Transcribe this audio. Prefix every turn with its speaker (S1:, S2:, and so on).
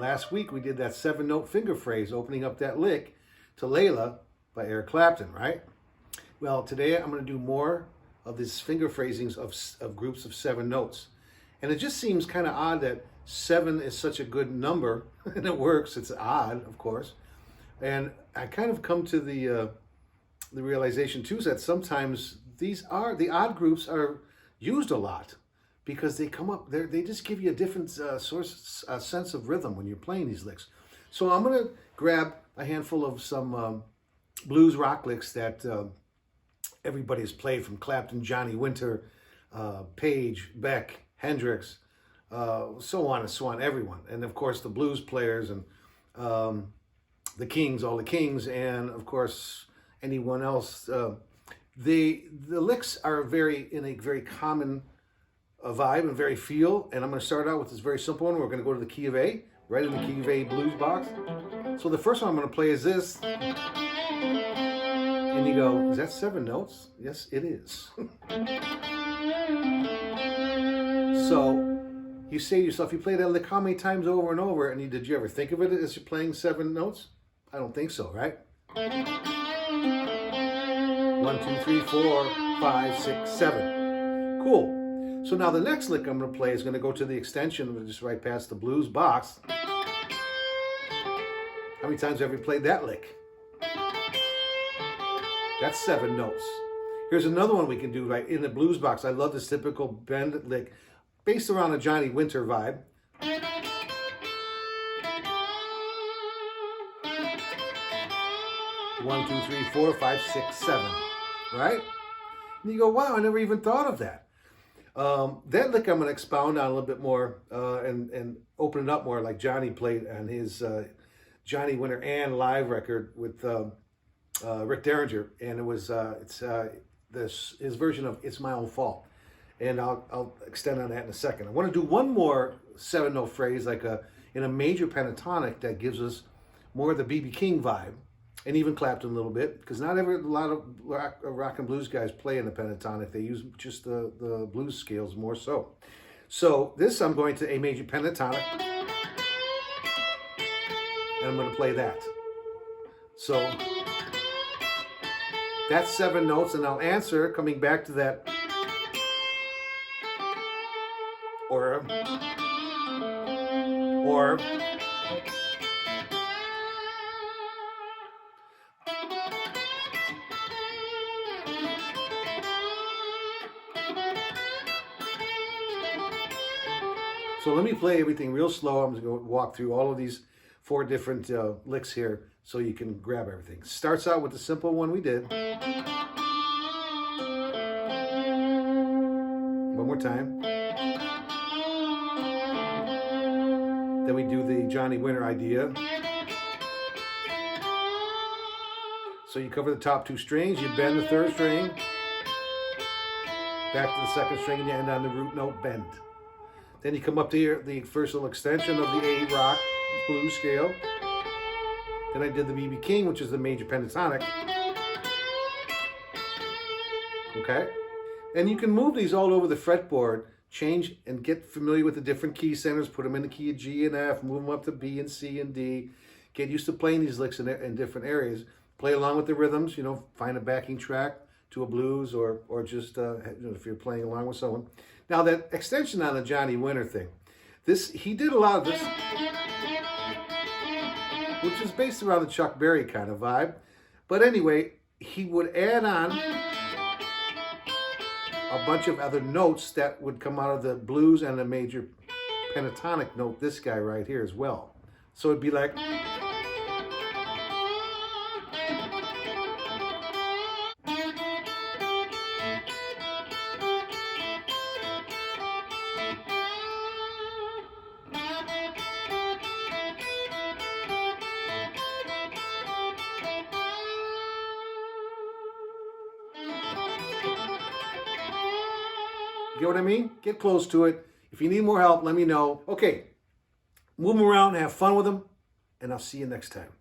S1: Last week we did that 7-note finger phrase, opening up that lick to Layla by Eric Clapton, right? Well, today I'm going to do more of these finger phrasings of groups of 7 notes. And it just seems kind of odd that 7 is such a good number, and it works. It's odd, of course. And I kind of come to the realization too is that sometimes the odd groups are used a lot because they come up, they just give you a different sense of rhythm when you're playing these licks. So I'm going to grab a handful of some blues rock licks that everybody has played, from Clapton, Johnny Winter, Page, Beck, Hendrix, so on and so on, everyone. And of course the blues players and the Kings, all the Kings, and of course anyone else. The licks are in a very common vibe and very feel. And I'm going to start out with this very simple one. We're going to go to the key of A, right in the key of A blues box. So the first one I'm going to play is this. And you go, is that 7 notes? Yes, it is. So you say to yourself, you play that lick how many times over and over, and did you ever think of it as you're playing 7 notes? I don't think so, right? 1, 2, 3, 4, 5, 6, 7. Cool. So now the next lick I'm going to play is going to go to the extension, just right past the blues box. How many times have you played that lick? That's 7 notes. Here's another one we can do right in the blues box. I love this typical bend lick based around a Johnny Winter vibe. 1, 2, 3, 4, 5, 6, 7. Right? And you go, wow, I never even thought of that. That lick I'm going to expound on a little bit more and open it up more, like Johnny played on his Johnny Winter and live record with Rick Derringer, and it was his version of "It's My Own Fault," and I'll extend on that in a second. I want to do one more 7-note phrase, like in a major pentatonic, that gives us more of the B.B. King vibe, and even Clapton a little bit, because not a lot of rock and blues guys play in the pentatonic. They use just the blues scales more so. So this, I'm going to A major pentatonic, and I'm going to play that. So that's 7 notes, and I'll answer coming back to that or. So let me play everything real slow. I'm just going to walk through all of these 4 different licks here so you can grab everything. Starts out with the simple one we did. One more time. Then we do the Johnny Winter idea. So you cover the top 2 strings, you bend the 3rd string, back to the 2nd string, and you end on the root note bend. Then you come up to the first little extension of the A rock blues scale. Then I did the B.B. King, which is the major pentatonic. Okay? And you can move these all over the fretboard, change and get familiar with the different key centers, put them in the key of G and F, move them up to B and C and D. Get used to playing these licks in different areas. Play along with the rhythms, find a backing track to a blues or just if you're playing along with someone. Now that extension on the Johnny Winter thing, he did a lot of this, which is based around the Chuck Berry kind of vibe. But anyway, he would add on a bunch of other notes that would come out of the blues and the major pentatonic note, this guy right here as well. So it'd be like, you know what I mean? Get close to it. If you need more help, let me know. Okay, move them around, have fun with them, and I'll see you next time.